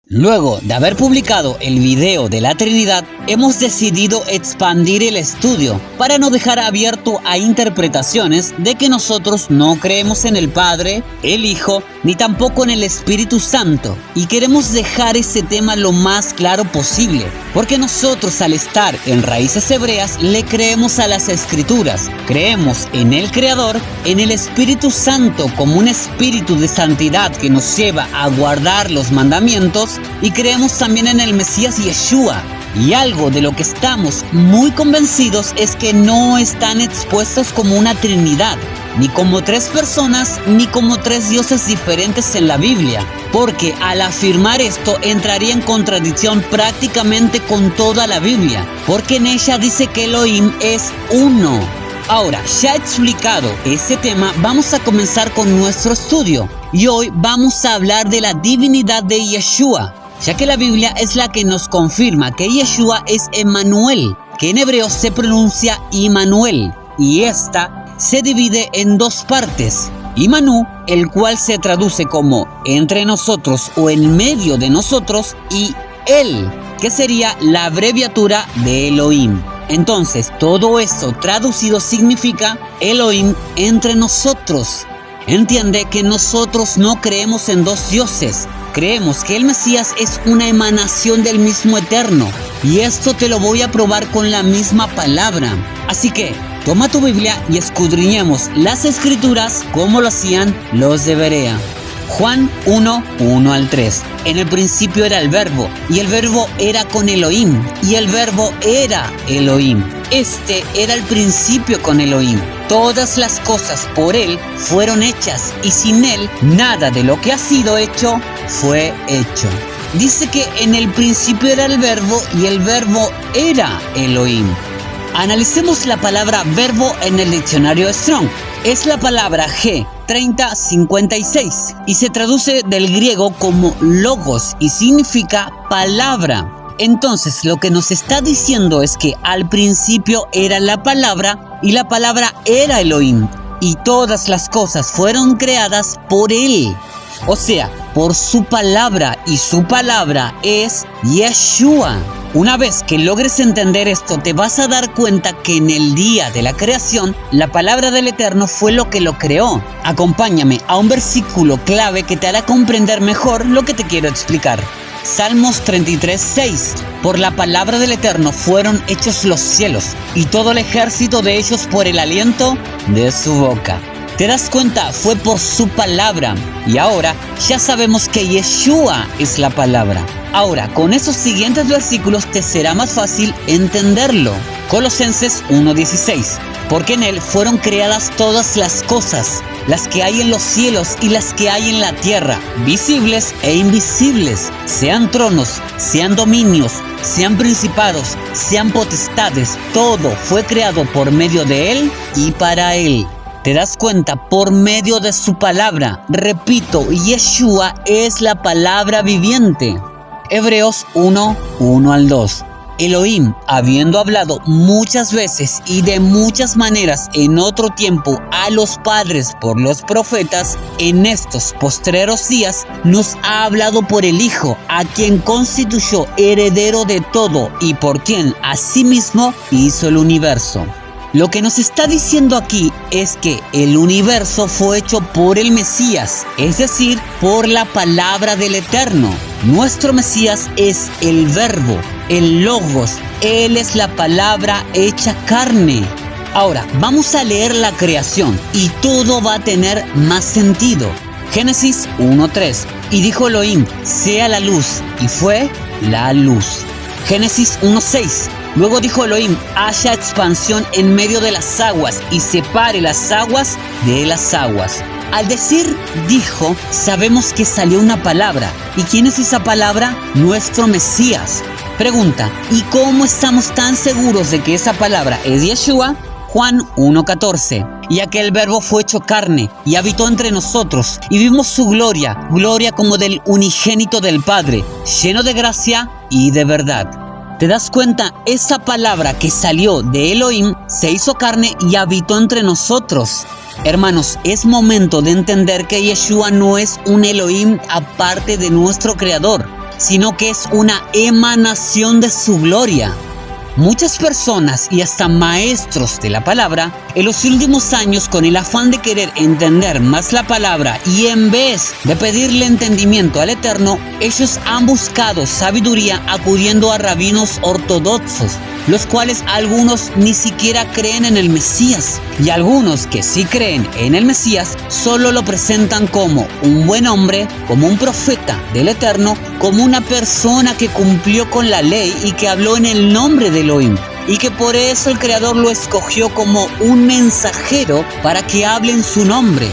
Luego de haber publicado el video de la Trinidad, hemos decidido expandir el estudio para no dejar abierto a interpretaciones de que nosotros no creemos en el Padre, el Hijo, ni tampoco en el Espíritu Santo. Y queremos dejar ese tema lo más claro posible, porque nosotros al estar en Raíces Hebreas le creemos a las Escrituras, creemos en el Creador, en el Espíritu Santo como un espíritu de santidad que nos lleva a guardar los mandamientos, y creemos también en el Mesías Yeshua. Y algo de lo que estamos muy convencidos es que no están expuestos como una trinidad, ni como tres personas, ni como tres dioses diferentes en la Biblia, porque al afirmar esto entraría en contradicción prácticamente con toda la Biblia, porque en ella dice que Elohim es uno. Ahora, ya explicado ese tema, vamos a comenzar con nuestro estudio. Y hoy vamos a hablar de la divinidad de Yeshua, ya que la Biblia es la que nos confirma que Yeshua es Emmanuel, que en hebreo se pronuncia Immanuel, y esta se divide en dos partes. Imanu, el cual se traduce como entre nosotros o en medio de nosotros, y El, que sería la abreviatura de Elohim. Entonces, todo esto traducido significa Elohim entre nosotros. Entiende que nosotros no creemos en dos dioses. Creemos que el Mesías es una emanación del mismo Eterno. Y esto te lo voy a probar con la misma palabra. Así que, toma tu Biblia y escudriñemos las Escrituras como lo hacían los de Berea. Juan 1, 1 al 3. En el principio era el Verbo, y el Verbo era con Elohim, y el Verbo era Elohim. Este era el principio con Elohim. Todas las cosas por Él fueron hechas, y sin Él nada de lo que ha sido hecho fue hecho. Dice que en el principio era el Verbo, y el Verbo era Elohim. Analicemos la palabra verbo en el diccionario Strong. Es la palabra G3056 y se traduce del griego como logos y significa palabra. Entonces, lo que nos está diciendo es que al principio era la palabra y la palabra era Elohim, y todas las cosas fueron creadas por Él. O sea, por su palabra, y su palabra es Yeshua. Una vez que logres entender esto, te vas a dar cuenta que en el día de la creación, la palabra del Eterno fue lo que lo creó. Acompáñame a un versículo clave que te hará comprender mejor lo que te quiero explicar. Salmos 33:6. Por la palabra del Eterno fueron hechos los cielos, y todo el ejército de ellos por el aliento de su boca. ¿Te das cuenta? Fue por su palabra. Y ahora ya sabemos que Yeshua es la palabra. Ahora, con esos siguientes versículos te será más fácil entenderlo. Colosenses 1:16. Porque en Él fueron creadas todas las cosas, las que hay en los cielos y las que hay en la tierra, visibles e invisibles, sean tronos, sean dominios, sean principados, sean potestades, todo fue creado por medio de Él y para Él. ¿Te das cuenta? Por medio de su palabra. Repito, Yeshua es la palabra viviente. Hebreos 1, 1 al 2. Elohim, habiendo hablado muchas veces y de muchas maneras en otro tiempo a los padres por los profetas, en estos postreros días nos ha hablado por el Hijo, a quien constituyó heredero de todo y por quien asimismo hizo el universo. Lo que nos está diciendo aquí es que el universo fue hecho por el Mesías, es decir, por la palabra del Eterno. Nuestro Mesías es el Verbo, el Logos. Él es la palabra hecha carne. Ahora, vamos a leer la creación y todo va a tener más sentido. Génesis 1:3. Y dijo Elohim, sea la luz, y fue la luz. Génesis 1:6. Luego dijo Elohim, haya expansión en medio de las aguas y separe las aguas de las aguas. Al decir dijo, sabemos que salió una palabra. ¿Y quién es esa palabra? Nuestro Mesías. Pregunta, ¿y cómo estamos tan seguros de que esa palabra es Yeshua? Juan 1:14. Y aquel verbo fue hecho carne y habitó entre nosotros y vimos su gloria, gloria como del unigénito del Padre, lleno de gracia y de verdad. ¿Te das cuenta? Esa palabra que salió de Elohim se hizo carne y habitó entre nosotros. Hermanos, es momento de entender que Yeshua no es un Elohim aparte de nuestro Creador. sino que es una emanación de su gloria. Muchas personas y hasta maestros de la palabra, en los últimos años, con el afán de querer entender más la palabra y en vez de pedirle entendimiento al Eterno, ellos han buscado sabiduría acudiendo a rabinos ortodoxos, los cuales algunos ni siquiera creen en el Mesías, y algunos que sí creen en el Mesías solo lo presentan como un buen hombre, como un profeta del Eterno, como una persona que cumplió con la ley y que habló en el nombre de Elohim, y que por eso el Creador lo escogió como un mensajero para que hable en su nombre.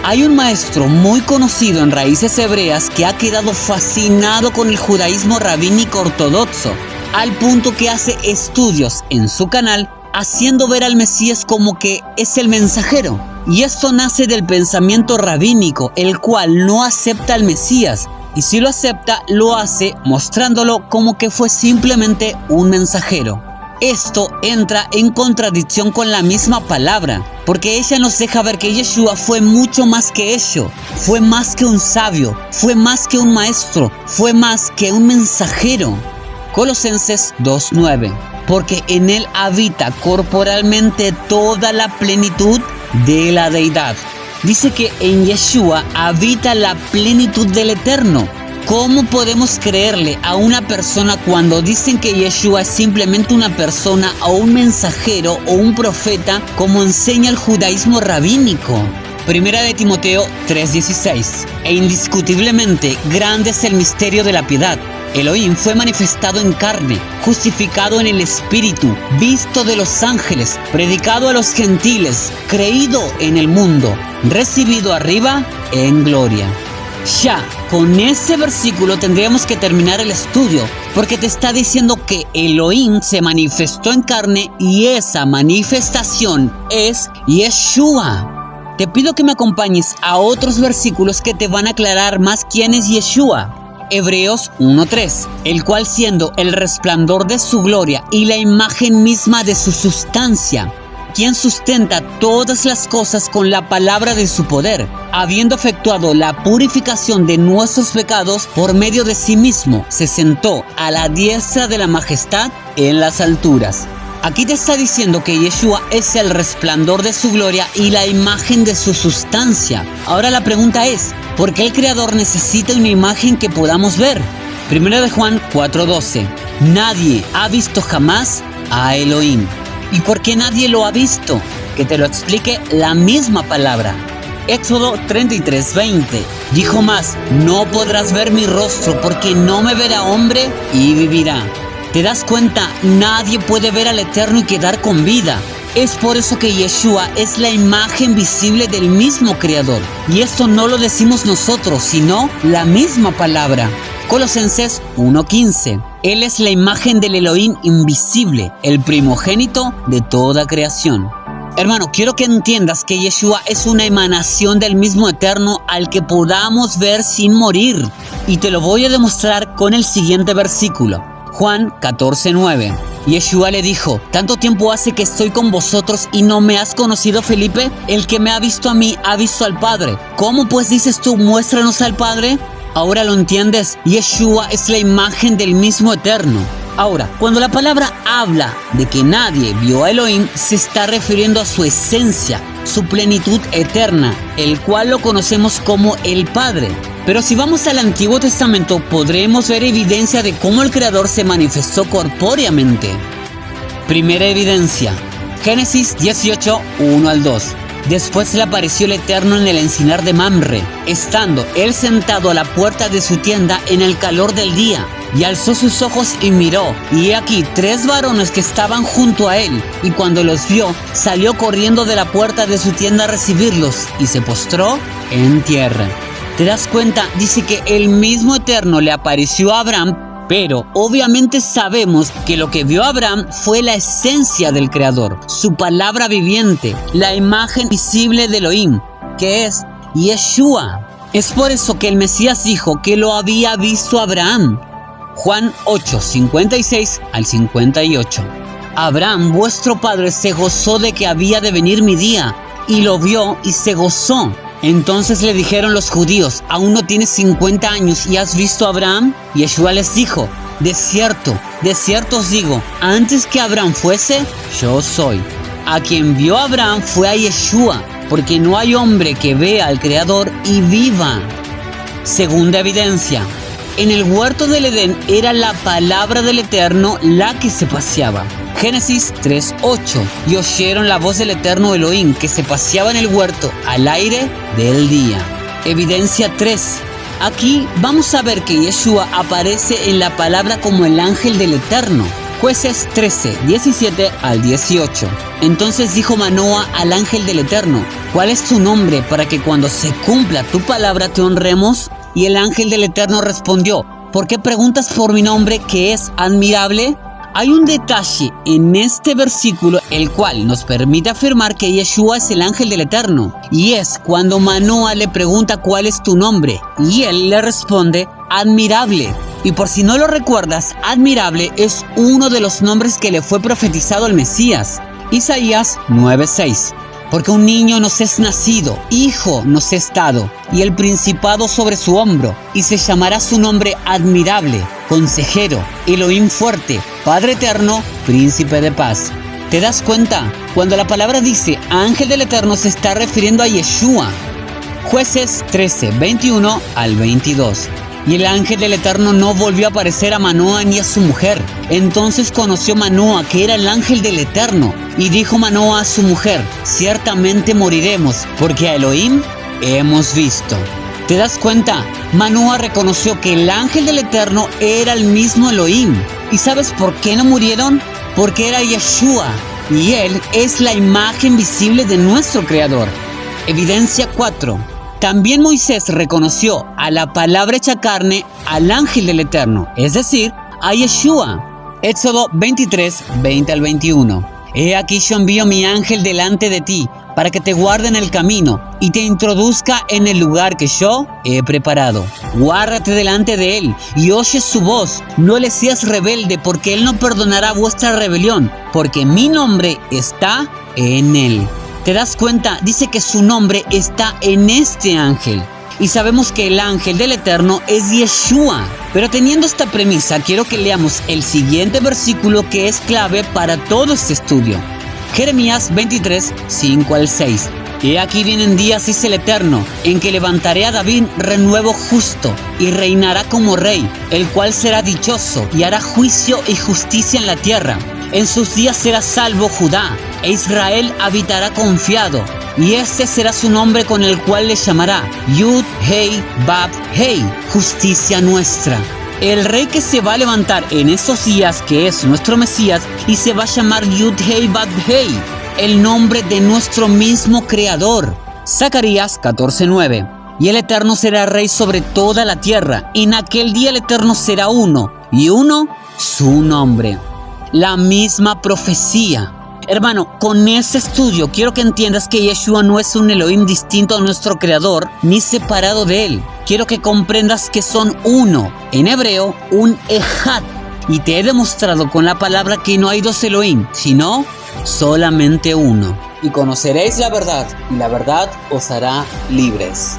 Hay un maestro muy conocido en raíces hebreas que ha quedado fascinado con el judaísmo rabínico ortodoxo, al punto que hace estudios en su canal haciendo ver al Mesías como que es el mensajero. Y esto nace del pensamiento rabínico, el cual no acepta al Mesías, y si lo acepta, lo hace mostrándolo como que fue simplemente un mensajero. Esto entra en contradicción con la misma palabra, porque ella nos deja ver que Yeshua fue mucho más que ello, fue más que un sabio, fue más que un maestro, fue más que un mensajero. Colosenses 2:9, porque en él habita corporalmente toda la plenitud de la deidad. Dice que en Yeshua habita la plenitud del Eterno. ¿Cómo podemos creerle a una persona cuando dicen que Yeshua es simplemente una persona o un mensajero o un profeta, como enseña el judaísmo rabínico? Primera de Timoteo 3:16. E indiscutiblemente grande es el misterio de la piedad. Elohim fue manifestado en carne, justificado en el Espíritu, visto de los ángeles, predicado a los gentiles, creído en el mundo, recibido arriba en gloria. Ya, con ese versículo tendríamos que terminar el estudio, porque te está diciendo que Elohim se manifestó en carne y esa manifestación es Yeshua. Te pido que me acompañes a otros versículos que te van a aclarar más quién es Yeshua. Hebreos 1:3, el cual siendo el resplandor de su gloria y la imagen misma de su sustancia, quien sustenta todas las cosas con la palabra de su poder, habiendo efectuado la purificación de nuestros pecados por medio de sí mismo, se sentó a la diestra de la majestad en las alturas. Aquí te está diciendo que Yeshua es el resplandor de su gloria y la imagen de su sustancia. Ahora la pregunta es, ¿por qué el Creador necesita una imagen que podamos ver? 1 de Juan 4:12. Nadie ha visto jamás a Elohim. ¿Y por qué nadie lo ha visto? Que te lo explique la misma palabra. Éxodo 33:20. Dijo más, no podrás ver mi rostro porque no me verá hombre y vivirá. ¿Te das cuenta? Nadie puede ver al Eterno y quedar con vida. Es por eso que Yeshua es la imagen visible del mismo Creador. Y esto no lo decimos nosotros, sino la misma palabra. Colosenses 1:15. Él es la imagen del Elohim invisible, el primogénito de toda creación. Hermano, quiero que entiendas que Yeshua es una emanación del mismo Eterno al que podamos ver sin morir. Y te lo voy a demostrar con el siguiente versículo. Juan 14:9. Yeshua le dijo, ¿tanto tiempo hace que estoy con vosotros y no me has conocido, Felipe? El que me ha visto a mí ha visto al Padre. ¿Cómo pues dices tú, muéstranos al Padre? Ahora lo entiendes, Yeshua es la imagen del mismo Eterno. Ahora, cuando la palabra habla de que nadie vio a Elohim, se está refiriendo a su esencia, su plenitud eterna, el cual lo conocemos como el Padre. Pero si vamos al Antiguo Testamento, podremos ver evidencia de cómo el Creador se manifestó corpóreamente. Primera evidencia, Génesis 18:1-2. Después le apareció el Eterno en el encinar de Mamre, estando él sentado a la puerta de su tienda en el calor del día. Y alzó sus ojos y miró, y he aquí 3 varones que estaban junto a él, y cuando los vio, salió corriendo de la puerta de su tienda a recibirlos, y se postró en tierra. ¿Te das cuenta? Dice que el mismo Eterno le apareció a Abraham, pero obviamente sabemos que lo que vio Abraham fue la esencia del Creador, su palabra viviente, la imagen visible de Elohim, que es Yeshua. Es por eso que el Mesías dijo que lo había visto Abraham. Juan 8:56-58. Abraham, vuestro padre, se gozó de que había de venir mi día, y lo vio y se gozó. Entonces le dijeron los judíos: ¿aún no tienes 50 años y has visto a Abraham? Yeshua les dijo: de cierto os digo, antes que Abraham fuese, yo soy. A quien vio a Abraham fue a Yeshua, porque no hay hombre que vea al Creador y viva. Segunda evidencia. En el huerto del Edén era la palabra del Eterno la que se paseaba. Génesis 3:8. Y oyeron la voz del Eterno Elohim que se paseaba en el huerto al aire del día. Evidencia 3. Aquí vamos a ver que Yeshua aparece en la palabra como el ángel del Eterno. Jueces 13, 17 al 18. Entonces dijo Manoa al ángel del Eterno: ¿cuál es tu nombre para que cuando se cumpla tu palabra te honremos? Y el ángel del Eterno respondió: ¿por qué preguntas por mi nombre, que es admirable? Hay un detalle en este versículo el cual nos permite afirmar que Yeshua es el ángel del Eterno, y es cuando Manoa le pregunta cuál es tu nombre, y él le responde: admirable. Y por si no lo recuerdas, admirable es uno de los nombres que le fue profetizado al Mesías. Isaías 9:6. Porque un niño nos es nacido, hijo nos es dado, y el principado sobre su hombro, y se llamará su nombre admirable, consejero, Elohim fuerte, Padre eterno, príncipe de paz. ¿Te das cuenta? Cuando la palabra dice ángel del Eterno se está refiriendo a Yeshua. Jueces 13, 21 al 22. Y el ángel del Eterno no volvió a aparecer a Manoa ni a su mujer. Entonces conoció Manoa que era el ángel del Eterno. Y dijo Manoa a su mujer: ciertamente moriremos, porque a Elohim hemos visto. ¿Te das cuenta? Manoa reconoció que el ángel del Eterno era el mismo Elohim. ¿Y sabes por qué no murieron? Porque era Yeshua, y él es la imagen visible de nuestro Creador. Evidencia 4. También Moisés reconoció a la palabra hecha carne al ángel del Eterno, es decir, a Yeshua. Éxodo 23, 20 al 21. He aquí yo envío mi ángel delante de ti, para que te guarde en el camino y te introduzca en el lugar que yo he preparado. Guárdate delante de él y oye su voz. No le seas rebelde, porque él no perdonará vuestra rebelión, porque mi nombre está en él. ¿Te das cuenta? Dice que su nombre está en este ángel. Y sabemos que el ángel del Eterno es Yeshua. Pero teniendo esta premisa, quiero que leamos el siguiente versículo que es clave para todo este estudio. Jeremías 23, 5 al 6. He aquí vienen días, dice el Eterno, en que levantaré a David renuevo justo, y reinará como rey, el cual será dichoso, y hará juicio y justicia en la tierra. En sus días será salvo Judá, e Israel habitará confiado, y este será su nombre con el cual le llamará Yud Hei Bab Hei, justicia nuestra. El rey que se va a levantar en estos días, que es nuestro Mesías, y se va a llamar Yud Hei Bab Hei, el nombre de nuestro mismo Creador. Zacarías 14:9. Y el Eterno será rey sobre toda la tierra. En aquel día el Eterno será uno, y uno su nombre. La misma profecía. Hermano, con este estudio quiero que entiendas que Yeshua no es un Elohim distinto a nuestro Creador, ni separado de él. Quiero que comprendas que son uno. En hebreo, un Ejad. Y te he demostrado con la palabra que no hay dos Elohim, sino solamente uno. Y conoceréis la verdad, y la verdad os hará libres.